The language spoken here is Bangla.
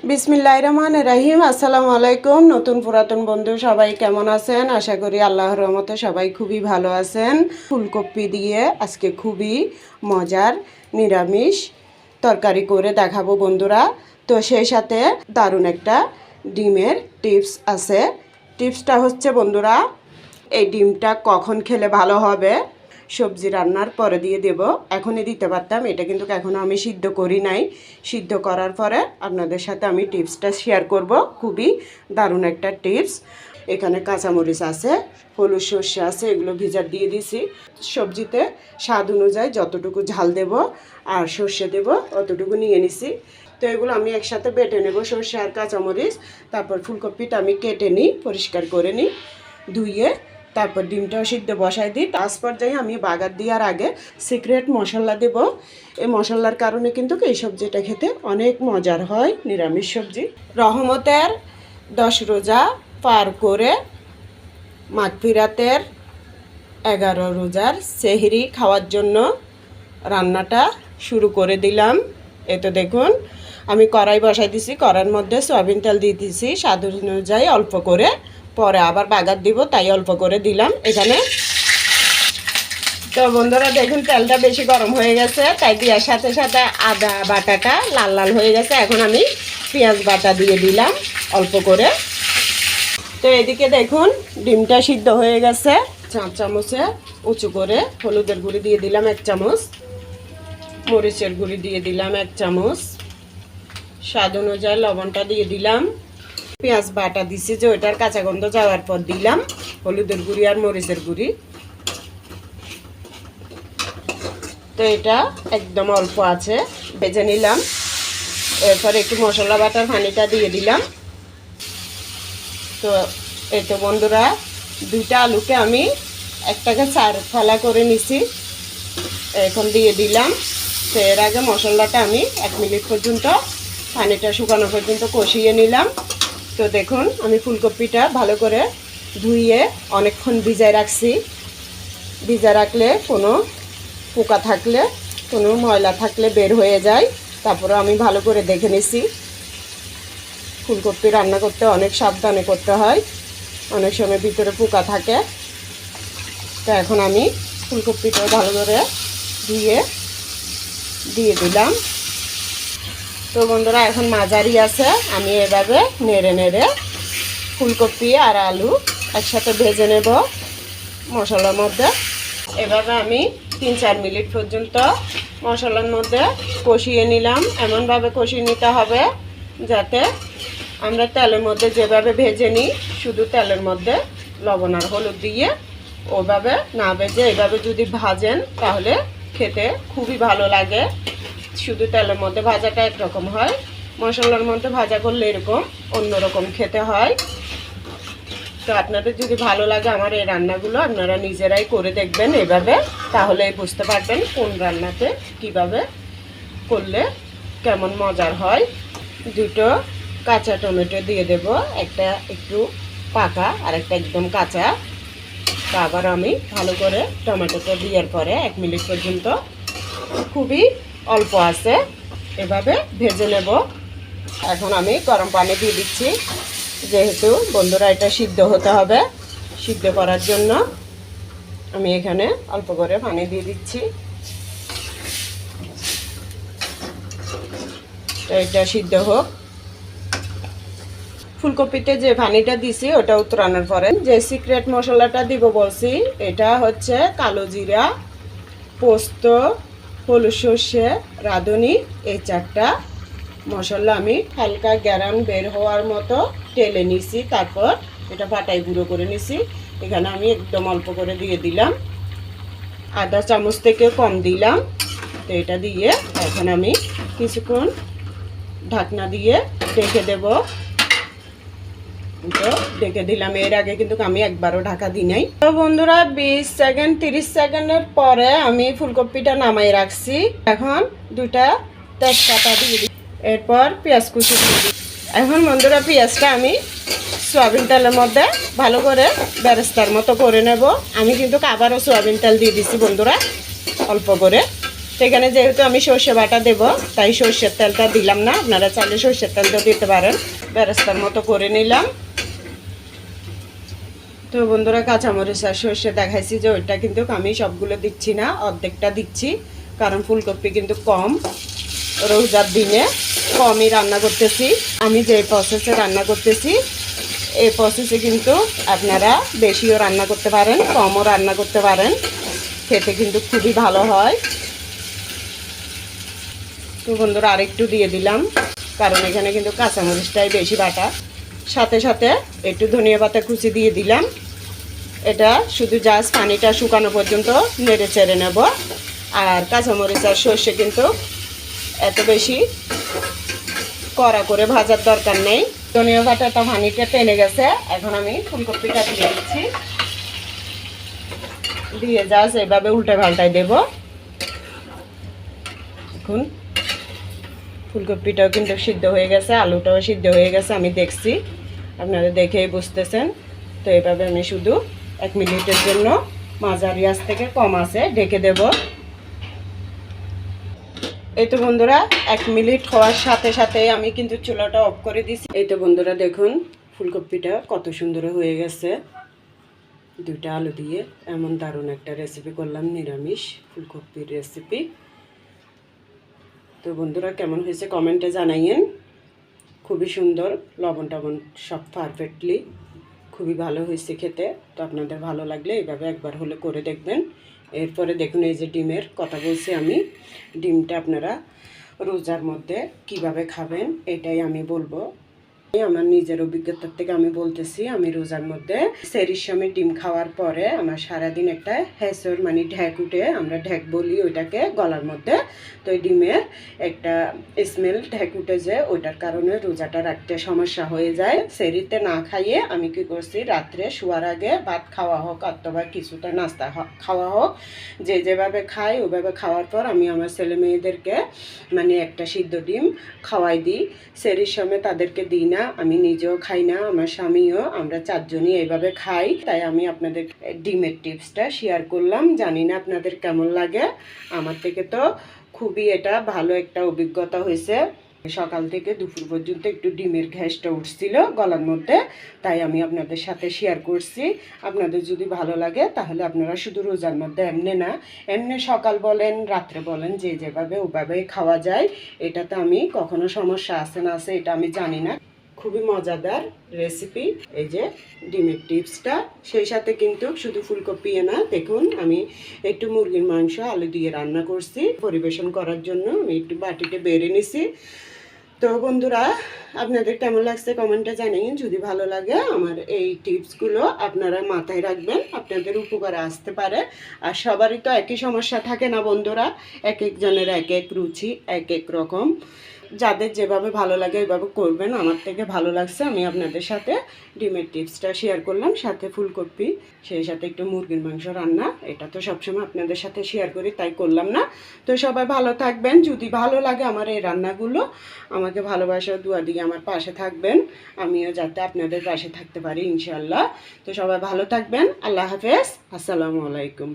বিসমিল্লাহির রহমানির রহিম। আসসালামু আলাইকুম। নতুন পুরাতন বন্ধু সবাই কেমন আছেন? আশা করি আল্লাহর রহমতে সবাই খুবই ভালো আছেন। ফুলকপি দিয়ে আজকে খুবই মজার নিরামিষ তরকারি করে দেখাবো বন্ধুরা। তো সেই সাথে দারুণ একটা ডিমের টিপস আছে। টিপসটা হচ্ছে বন্ধুরা, এই ডিমটা কখন খেলে ভালো হবে? সবজি রান্নার পরে দিয়ে দেব। এখনই দিতে পারতাম, এটা কিন্তু এখনও আমি সিদ্ধ করি নাই। সিদ্ধ করার পরে আপনাদের সাথে আমি টিপসটা শেয়ার করব। খুবই দারুণ একটা টিপস। এখানে কাঁচামরিচ আছে, হলুদ সর্ষে আছে, এগুলো ভিজার দিয়ে দিছি। সবজিতে স্বাদ অনুযায়ী যতটুকু ঝাল দেব আর সর্ষে দেব অতটুকু নিয়ে নিছি। তো এগুলো আমি একসাথে বেটে নেব, সর্ষে আর কাঁচামরিচ। তারপর ফুলকপিটা আমি কেটে নিই, পরিষ্কার করে নিই, ধুয়ে তারপর ডিমটাও সিদ্ধ বসাই দিই। তার পর্যায়ে আমি বাগার দেওয়ার আগে সিক্রেট মশলা দেব। এই মশলার কারণে কিন্তু এই সবজিটা খেতে অনেক মজার হয়। নিরামিষ সবজি রহমতের 10 রোজা পার করে মাগফিরাতের 11 রোজার সেহরি খাওয়ার জন্য রান্নাটা শুরু করে দিলাম। এ তো দেখুন, আমি কড়াই বসাই দিছি, কড়াইয়ের মধ্যে সয়াবিন তেল দিয়ে দিছি স্বাদ অনুযায়ী অল্প করে, পরে আবার বাগার দিব তাই অল্প করে দিলাম এখানে। তো বন্ধুরা দেখুন, তেলটা বেশি গরম হয়ে গেছে, তাই দেওয়ার সাথে সাথে আদা বাটাটা লাল লাল হয়ে গেছে। এখন আমি পেঁয়াজ বাটা দিয়ে দিলাম অল্প করে। তো এদিকে দেখুন ডিমটা সিদ্ধ হয়ে গেছে। 4 চামচে উঁচু করে হলুদের গুঁড়ি দিয়ে দিলাম 1 চামচ, মরিচের গুঁড়ি দিয়ে দিলাম 1 চামচ, স্বাদ অনুযায়ী লবণটা দিয়ে দিলাম। পেঁয়াজ বাটা দিছি যে ওইটার কাঁচা গন্ধ যাওয়ার পর দিলাম হলুদের গুঁড়ি আর মরিচের গুঁড়ি। তো এটা একদম অল্প আছে ভেজে নিলাম। এরপর একটু মশলা বাটার পানিটা দিয়ে দিলাম। তো এই তো বন্ধুরা, 2টা আলুকে আমি একটাকে 4 ফালা করে নিছি, এখন দিয়ে দিলাম। তো এর আগে মশলাটা আমি 1 মিনিট পর্যন্ত পানিটা শুকানো পর্যন্ত কষিয়ে নিলাম। তো দেখুন, আমি ফুলকপিটা ভালো করে ধুয়ে অনেকক্ষণ ভিজায় রাখছি। ভিজা রাখলে কোনো পোকা থাকলে, কোনো ময়লা থাকলে বের হয়ে যায়। তারপরে আমি ভালো করে দেখে নিছি। ফুলকপি রান্না করতে অনেক সাবধানে করতে হয়, অনেক সময় ভিতরে পোকা থাকে। তো এখন আমি ফুলকপিটা ভালো করে ধুয়ে দিয়ে দিলাম। তো বন্ধুরা এখন মাঝারি আছে, আমি এভাবে নেড়ে নেড়ে ফুলকপি আর আলু একসাথে ভেজে নেব মশলার মধ্যে। এভাবে আমি 3-4 মিনিট পর্যন্ত মশলার মধ্যে কষিয়ে নিলাম। এমনভাবে কষিয়ে নিতে হবে যাতে আমরা তেলের মধ্যে যেভাবে ভেজে নিই, শুধু তেলের মধ্যে লবণ আর হলুদ দিয়ে, ওভাবে না ভেজে এভাবে যদি ভাজেন তাহলে খেতে খুবই ভালো লাগে। শুধু তেলের মধ্যে ভাজাটা একরকম হয়, মশলার মধ্যে ভাজা করলে এরকম অন্যরকম খেতে হয়। তো আপনাদের যদি ভালো লাগে আমার এই রান্নাগুলো, আপনারা নিজেরাই করে দেখবেন এভাবে, তাহলে বুঝতে পারবেন কোন রান্নাতে কিভাবে করলে কেমন মজার হয়। 2টো কাঁচা টমেটো দিয়ে দেব, একটা একটু পাকা আর একটা একদম কাঁচা। তো আবার আমি ভালো করে টমেটোটা দেওয়ার পরে 1 মিনিট পর্যন্ত খুবই অল্প আছে এভাবে ভেজে নেব। এখন আমি গরম পানি দিয়ে দিচ্ছি, যেহেতু বন্ধুরা এটা সিদ্ধ হতে হবে। সিদ্ধ করার জন্য আমি এখানে অল্প করে পানি দিয়ে দিচ্ছি। তো এটা সিদ্ধ হোক। ফুলকপিতে যে পানিটা দিছি ওটা উতরানোর পরে যে সিক্রেট মশলাটা দিব বলছি, এটা হচ্ছে কালো জিরা, পোস্ত, হলুদ সর্ষে, রাঁধুনি, এই 4টা মশলা আমি হালকা গ্যারান বের হওয়ার মতো টেলে নিছি। তারপর এটা পাটায় গুঁড়ো করে নিছি। এখানে আমি একদম অল্প করে দিয়ে দিলাম, আধা চামচ থেকে কম দিলাম। তো এটা দিয়ে এখন আমি কিছুক্ষণ ঢাকনা দিয়ে ঢেকে দেব। তো ঢেকে দিলাম, এর আগে কিন্তু আমি একবারও ঢাকা দিই নাই। তো বন্ধুরা 20 সেকেন্ড 30 সেকেন্ডের পরে আমি ফুলকপিটা নামাই রাখছি। এখন 2টা তেজপাতা দিয়ে দিই, এরপর পেঁয়াজ কুচি দিয়ে দিই। এখন বন্ধুরা পেঁয়াজটা আমি সয়াবিন তেলের মধ্যে ভালো করে বেরেস্তার মতো করে নেব। আমি কিন্তু আবারও সয়াবিন তেল দিয়ে দিচ্ছি বন্ধুরা অল্প করে। তো এখানে যেহেতু আমি সর্ষে বাটা দেব, তাই সর্ষের তেলটা দিলাম না, আপনারা চাইলে সর্ষের তেলটা দিতে পারেন। বেরেস্তার মতো করে নিলাম। তো বন্ধুরা, কাঁচামরিচ আর সর্ষে দেখাইছি যে ওইটা কিন্তু আমি সবগুলো দিচ্ছি না, অর্ধেকটা দিচ্ছি, কারণ ফুলকপি কিন্তু কম, রোজার দিনে কমই রান্না করতেছি। আমি যে প্রসেসে রান্না করতেছি এই প্রসেসে কিন্তু আপনারা বেশিও রান্না করতে পারেন, কমও রান্না করতে পারেন, খেতে কিন্তু খুবই ভালো হয়। তো বন্ধুরা, আরেকটু দিয়ে দিলাম, কারণ এখানে কিন্তু কাঁচামরিচটাই বেশি বাটা। সাথে সাথে একটু ধনিয়া পাতা কুচি দিয়ে দিলাম। এটা শুধু জাস্ট পানিটা শুকানো পর্যন্ত নেড়ে চেড়ে নেব। আর কাঁচামরিচ আর সর্ষে কিন্তু এত বেশি কড়া করে ভাজার দরকার নেই। ধনিয়া পাতাটা পানিটা টেনে গেছে, এখন আমি ফুলকপিটা দিয়ে দিচ্ছি। দিয়ে জাস্ট এভাবে উল্টে পাল্টাই দেব। এখন ফুলকপিটাও কিন্তু সিদ্ধ হয়ে গেছে, আলুটাও সিদ্ধ হয়ে গেছে, আমি দেখছি, আপনারা দেখেই বুঝতেছেন। তো এভাবে আমি শুধু 1 মিনিটের জন্য মাঝারি আঁচ থেকে কম আঁচে ঢেকে দেব। এই তো বন্ধুরা, 1 মিনিট হওয়ার সাথে সাথে আমি কিন্তু চুলাটা অফ করে দিছি। এই তো বন্ধুরা, দেখুন ফুলকপিটা কত সুন্দর হয়ে গেছে। 2টা আলু দিয়ে এমন দারুণ একটা রেসিপি করলাম, নিরামিষ ফুলকপির রেসিপি। তো বন্ধুরা, কেমন হয়েছে কমেন্টে জানাইয়েন। খুবই সুন্দর, লবণ টবণ সব পারফেক্টলি, খুবই ভালো হয়েছে খেতে। তো আপনাদের ভালো লাগলে এইভাবে একবার হলে করে দেখবেন। এরপরে দেখুন, এই যে ডিমের কথা বলছি আমি, ডিমটা আপনারা রোজার মধ্যে কিভাবে খাবেন এটাই আমি বলবো। আমার নিজের অভিজ্ঞতার থেকে আমি বলতেছি, আমি রোজার মধ্যে সেরির সময় ডিম খাওয়ার পরে আমার সারাদিন একটা হেঁচর মানে ঢ্যাক উঠে, আমরা ঢ্যাক বলি ওইটাকে গলার মধ্যে। তো এই ডিমের একটা স্মেল ঢ্যাক উঠে যায়, ওইটার কারণে রোজাটা রাখতে সমস্যা হয়ে যায়। সেরিতে না খাইয়ে আমি কি করছি, রাত্রে শোয়ার আগে ভাত খাওয়া হোক অথবা কিছুটা নাস্তা খাওয়া হোক, যে যেভাবে খাই ওইভাবে খাওয়ার পর আমি আমার ছেলে মেয়েদেরকে মানে একটা সিদ্ধ ডিম খাওয়াই দিই। সেরির সময় তাদেরকে দিই না, আমি নিজেও খাই না, আমার স্বামীও, আমরা 4 জনই এইভাবে খাই। তাই আমি আপনাদের ডিমের টিপসটা শেয়ার করলাম। জানি না আপনাদের কেমন লাগে, আমার থেকে তো খুবই এটা ভালো একটা অভিজ্ঞতা হয়েছে। সকাল থেকে দুপুর পর্যন্ত একটু ডিমের ঘ্যাসটা উঠছিল গলার মধ্যে, তাই আমি আপনাদের সাথে শেয়ার করছি। আপনাদের যদি ভালো লাগে তাহলে আপনারা শুধু রোজার মধ্যে এমনি না, এমনি সকাল বলেন রাত্রে বলেন, যে যেভাবে ওভাবেই খাওয়া যায়। এটাতে আমি কখনো সমস্যা আছে না আছে এটা আমি জানি না। খুবই মজাদার রেসিপি এই যে ডিমের টিপসটা। সেই সাথে কিন্তু শুধু ফুলকপি না, দেখুন আমি একটু মুরগির মাংস আলু দিয়ে রান্না করছি পরিবেশন করার জন্য। আমি একটু বাটিতে বেড়ে নিছি। তো বন্ধুরা, আপনাদের কেমন লাগছে কমেন্টে জানিয়ে। যদি ভালো লাগে আমার এই টিপসগুলো আপনারা মাথায় রাখবেন, আপনাদের উপকারে আসতে পারে। আর সবারই তো একই সমস্যা থাকে না বন্ধুরা, এক একজনের এক এক রুচি, এক এক রকম। যাদের যেভাবে ভালো লাগে ওইভাবে করবেন। আমার থেকে ভালো লাগছে, আমি আপনাদের সাথে ডিমের টিপসটা শেয়ার করলাম, সাথে ফুলকপি, সেই সাথে একটু মুরগির মাংস রান্না। এটা তো সবসময় আপনাদের সাথে শেয়ার করি, তাই করলাম না। তো সবাই ভালো থাকবেন। যদি ভালো লাগে আমার এই রান্নাগুলো, আমাকে ভালোবাসা দোয়া দিয়ে আমার পাশে থাকবেন, আমিও যাতে আপনাদের পাশে থাকতে পারি ইনশাআল্লাহ। তো সবাই ভালো থাকবেন। আল্লাহ হাফেজ, আসসালামু আলাইকুম।